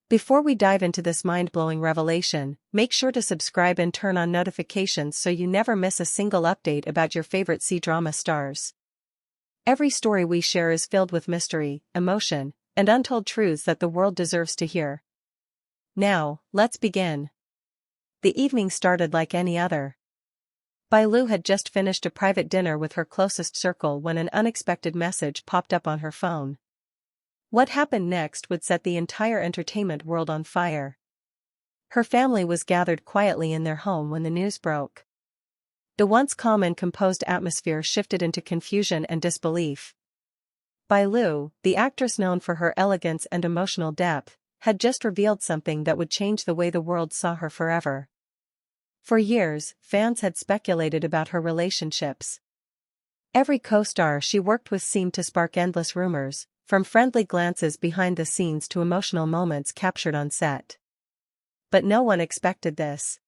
Before we dive into this mind-blowing revelation, make sure to subscribe and turn on notifications so you never miss a single update about your favorite C-drama stars. Every story we share is filled with mystery, emotion, and untold truths that the world deserves to hear. Now, let's begin. The evening started like any other. Bai Lu had just finished a private dinner with her closest circle when an unexpected message popped up on her phone. What happened next would set the entire entertainment world on fire. Her family was gathered quietly in their home when the news broke. The once calm and composed atmosphere shifted into confusion and disbelief. Bai Lu, the actress known for her elegance and emotional depth, had just revealed something that would change the way the world saw her forever. For years, fans had speculated about her relationships. Every co-star she worked with seemed to spark endless rumors, from friendly glances behind the scenes to emotional moments captured on set. But no one expected this.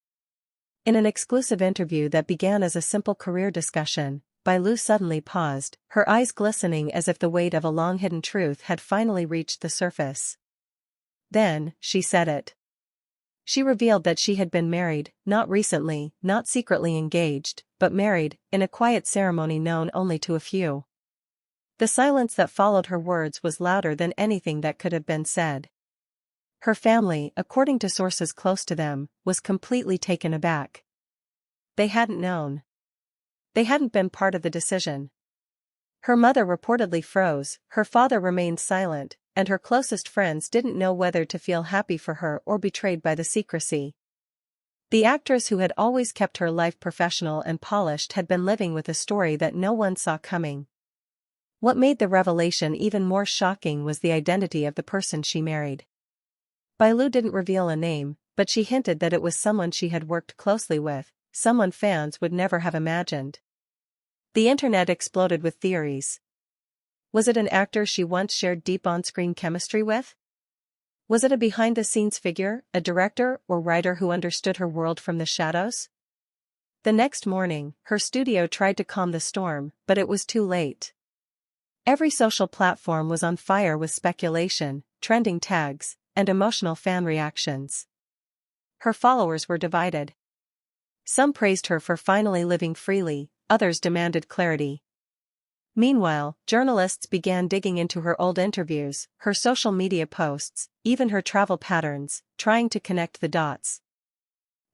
In an exclusive interview that began as a simple career discussion, Bai Lu suddenly paused, her eyes glistening as if the weight of a long-hidden truth had finally reached the surface. Then, she said it. She revealed that she had been married, not recently, not secretly engaged, but married, in a quiet ceremony known only to a few. The silence that followed her words was louder than anything that could have been said. Her family, according to sources close to them, was completely taken aback. They hadn't known. They hadn't been part of the decision. Her mother reportedly froze, her father remained silent, and her closest friends didn't know whether to feel happy for her or betrayed by the secrecy. The actress who had always kept her life professional and polished had been living with a story that no one saw coming. What made the revelation even more shocking was the identity of the person she married. Bai Lu didn't reveal a name, but she hinted that it was someone she had worked closely with, someone fans would never have imagined. The internet exploded with theories. Was it an actor she once shared deep on-screen chemistry with? Was it a behind-the-scenes figure, a director or writer who understood her world from the shadows? The next morning, her studio tried to calm the storm, but it was too late. Every social platform was on fire with speculation, trending tags, and emotional fan reactions. Her followers were divided. Some praised her for finally living freely, others demanded clarity. Meanwhile, journalists began digging into her old interviews, her social media posts, even her travel patterns, trying to connect the dots.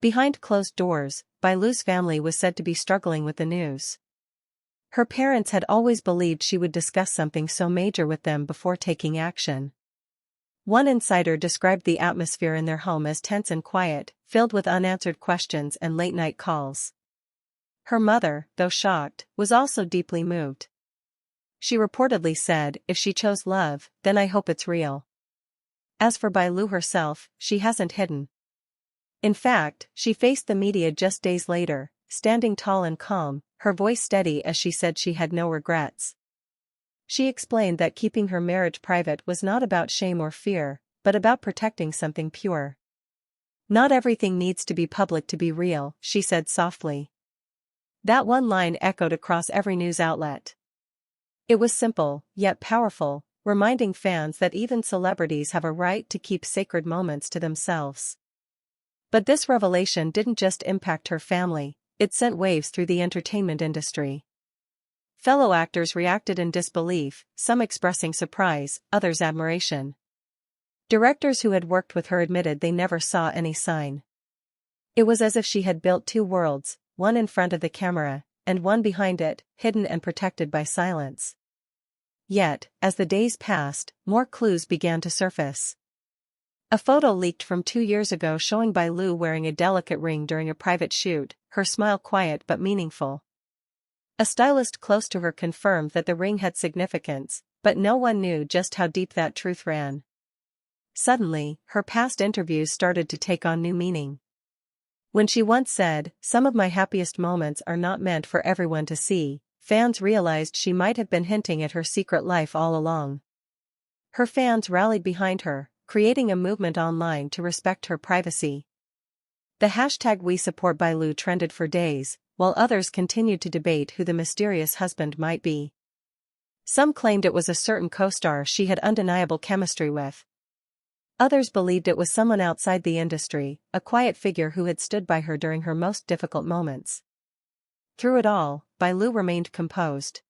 Behind closed doors, Bai Lu's family was said to be struggling with the news. Her parents had always believed she would discuss something so major with them before taking action. One insider described the atmosphere in their home as tense and quiet, filled with unanswered questions and late-night calls. Her mother, though shocked, was also deeply moved. She reportedly said, "If she chose love, then I hope it's real." As for Bai Lu herself, she hasn't hidden. In fact, she faced the media just days later, standing tall and calm, her voice steady as she said she had no regrets. She explained that keeping her marriage private was not about shame or fear, but about protecting something pure. "Not everything needs to be public to be real," she said softly. That one line echoed across every news outlet. It was simple, yet powerful, reminding fans that even celebrities have a right to keep sacred moments to themselves. But this revelation didn't just impact her family, it sent waves through the entertainment industry. Fellow actors reacted in disbelief, some expressing surprise, others admiration. Directors who had worked with her admitted they never saw any sign. It was as if she had built two worlds, one in front of the camera, and one behind it, hidden and protected by silence. Yet, as the days passed, more clues began to surface. A photo leaked from 2 years ago showing Bai Lu wearing a delicate ring during a private shoot, her smile quiet but meaningful. A stylist close to her confirmed that the ring had significance, but no one knew just how deep that truth ran. Suddenly, her past interviews started to take on new meaning. When she once said, "Some of my happiest moments are not meant for everyone to see," fans realized she might have been hinting at her secret life all along. Her fans rallied behind her, creating a movement online to respect her privacy. The hashtag #WeSupportBaiLu trended for days, while others continued to debate who the mysterious husband might be. Some claimed it was a certain co-star she had undeniable chemistry with. Others believed it was someone outside the industry, a quiet figure who had stood by her during her most difficult moments. Through it all, Bai Lu remained composed.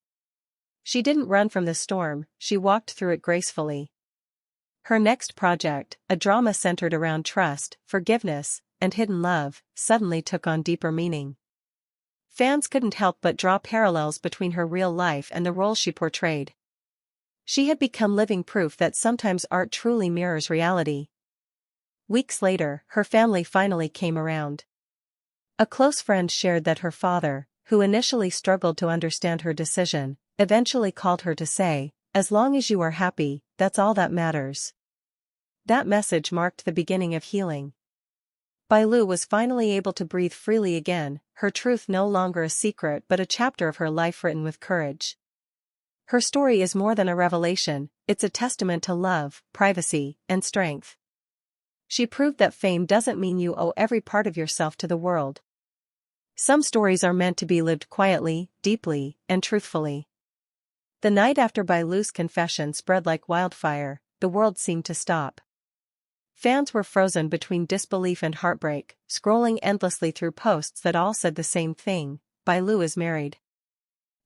She didn't run from the storm, she walked through it gracefully. Her next project, a drama centered around trust, forgiveness, and hidden love, suddenly took on deeper meaning. Fans couldn't help but draw parallels between her real life and the role she portrayed. She had become living proof that sometimes art truly mirrors reality. Weeks later, her family finally came around. A close friend shared that her father, who initially struggled to understand her decision, eventually called her to say, "As long as you are happy, that's all that matters." That message marked the beginning of healing. Bai Lu was finally able to breathe freely again, her truth no longer a secret but a chapter of her life written with courage. Her story is more than a revelation, it's a testament to love, privacy, and strength. She proved that fame doesn't mean you owe every part of yourself to the world. Some stories are meant to be lived quietly, deeply, and truthfully. The night after Bai Lu's confession spread like wildfire, the world seemed to stop. Fans were frozen between disbelief and heartbreak, scrolling endlessly through posts that all said the same thing: Bai Lu is married.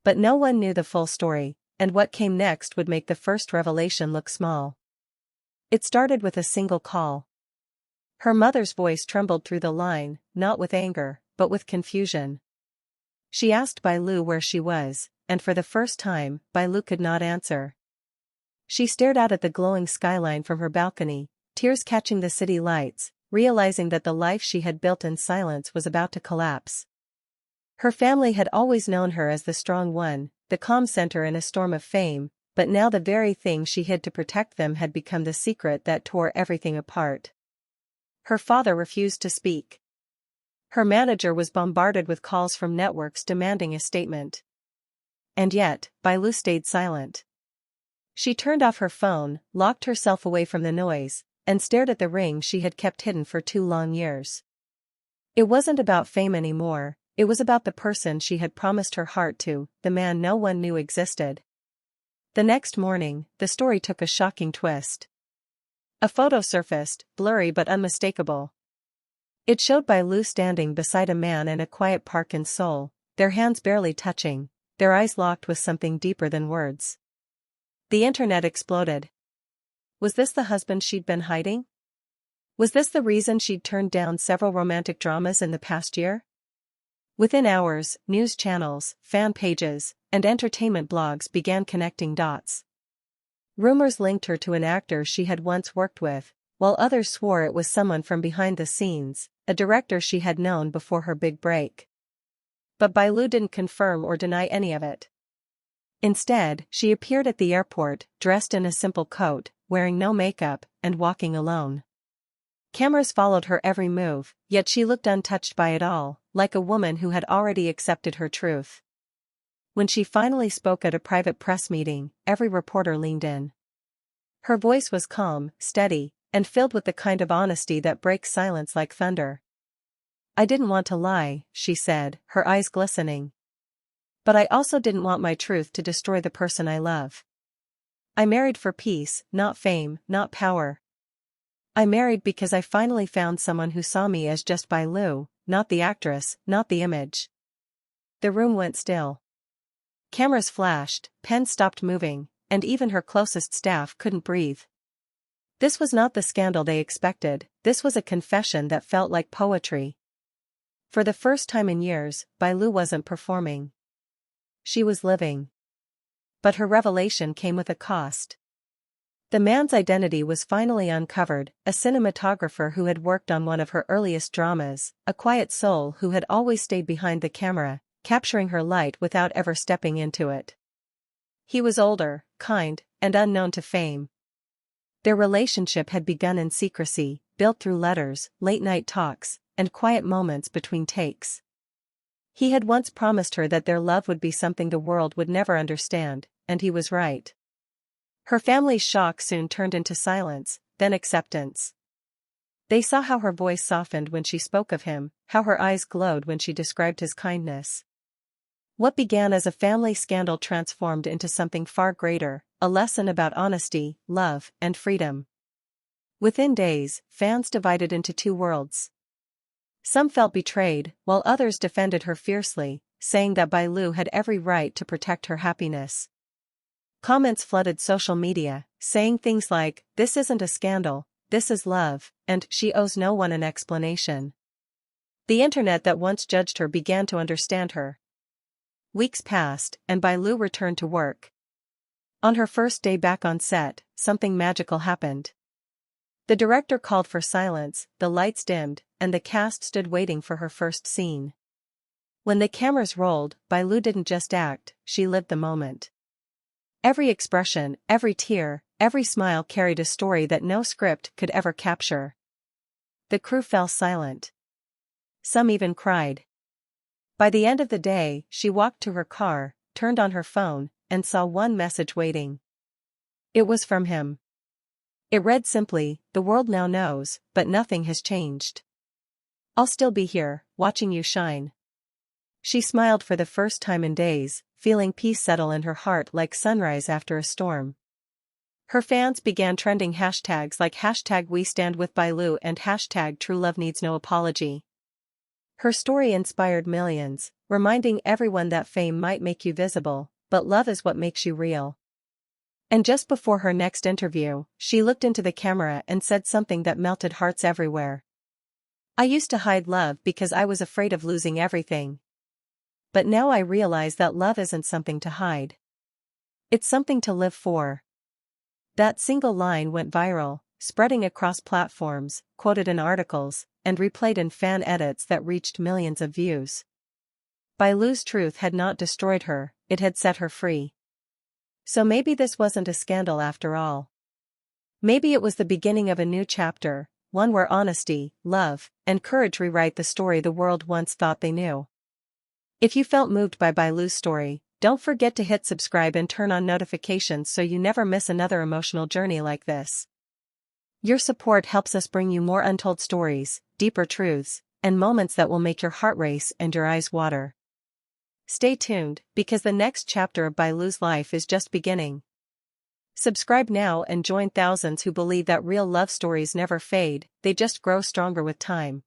But no one knew the full story, and what came next would make the first revelation look small. It started with a single call. Her mother's voice trembled through the line, not with anger, but with confusion. She asked Bai Lu where she was, and for the first time, Bai Lu could not answer. She stared out at the glowing skyline from her balcony, tears catching the city lights, realizing that the life she had built in silence was about to collapse. Her family had always known her as the strong one, the calm center in a storm of fame, but now the very thing she hid to protect them had become the secret that tore everything apart. Her father refused to speak. Her manager was bombarded with calls from networks demanding a statement. And yet, Bai Lu stayed silent. She turned off her phone, locked herself away from the noise, and stared at the ring she had kept hidden for 2 long years. It wasn't about fame anymore, it was about the person she had promised her heart to, the man no one knew existed. The next morning, the story took a shocking twist. A photo surfaced, blurry but unmistakable. It showed Bai Lu standing beside a man in a quiet park in Seoul, their hands barely touching, their eyes locked with something deeper than words. The internet exploded. Was this the husband she'd been hiding? Was this the reason she'd turned down several romantic dramas in the past year? Within hours, news channels, fan pages, and entertainment blogs began connecting dots. Rumors linked her to an actor she had once worked with, while others swore it was someone from behind the scenes, a director she had known before her big break. But Bai Lu didn't confirm or deny any of it. Instead, she appeared at the airport, dressed in a simple coat, wearing no makeup, and walking alone. Cameras followed her every move, yet she looked untouched by it all, like a woman who had already accepted her truth. When she finally spoke at a private press meeting, every reporter leaned in. Her voice was calm, steady, and filled with the kind of honesty that breaks silence like thunder. "I didn't want to lie," she said, her eyes glistening. "But I also didn't want my truth to destroy the person I love. I married for peace, not fame, not power. I married because I finally found someone who saw me as just Bai Lu, not the actress, not the image." The room went still. Cameras flashed, pens stopped moving, and even her closest staff couldn't breathe. This was not the scandal they expected, this was a confession that felt like poetry. For the first time in years, Bai Lu wasn't performing. She was living. But her revelation came with a cost. The man's identity was finally uncovered, a cinematographer who had worked on one of her earliest dramas, a quiet soul who had always stayed behind the camera, capturing her light without ever stepping into it. He was older, kind, and unknown to fame. Their relationship had begun in secrecy, built through letters, late-night talks, and quiet moments between takes. He had once promised her that their love would be something the world would never understand, and he was right. Her family's shock soon turned into silence, then acceptance. They saw how her voice softened when she spoke of him, how her eyes glowed when she described his kindness. What began as a family scandal transformed into something far greater, a lesson about honesty, love, and freedom. Within days, fans divided into two worlds. Some felt betrayed, while others defended her fiercely, saying that Bai Lu had every right to protect her happiness. Comments flooded social media, saying things like, "This isn't a scandal, this is love," and "She owes no one an explanation." The internet that once judged her began to understand her. Weeks passed, and Bai Lu returned to work. On her first day back on set, something magical happened. The director called for silence, the lights dimmed, and the cast stood waiting for her first scene. When the cameras rolled, Bai Lu didn't just act, she lived the moment. Every expression, every tear, every smile carried a story that no script could ever capture. The crew fell silent. Some even cried. By the end of the day, she walked to her car, turned on her phone, and saw one message waiting. It was from him. It read simply, "The world now knows, but nothing has changed. I'll still be here, watching you shine." She smiled for the first time in days, feeling peace settle in her heart like sunrise after a storm. Her fans began trending hashtags like #WeStandWithBailu and #TrueLoveNeedsNoApology. Her story inspired millions, reminding everyone that fame might make you visible, but love is what makes you real. And just before her next interview, she looked into the camera and said something that melted hearts everywhere. "I used to hide love because I was afraid of losing everything. But now I realize that love isn't something to hide. It's something to live for." That single line went viral, spreading across platforms, quoted in articles, and replayed in fan edits that reached millions of views. Bai Lu's truth had not destroyed her, it had set her free. So maybe this wasn't a scandal after all. Maybe it was the beginning of a new chapter, one where honesty, love, and courage rewrite the story the world once thought they knew. If you felt moved by Bai Lu's story, don't forget to hit subscribe and turn on notifications so you never miss another emotional journey like this. Your support helps us bring you more untold stories, deeper truths, and moments that will make your heart race and your eyes water. Stay tuned, because the next chapter of Bai Lu's life is just beginning. Subscribe now and join thousands who believe that real love stories never fade, they just grow stronger with time.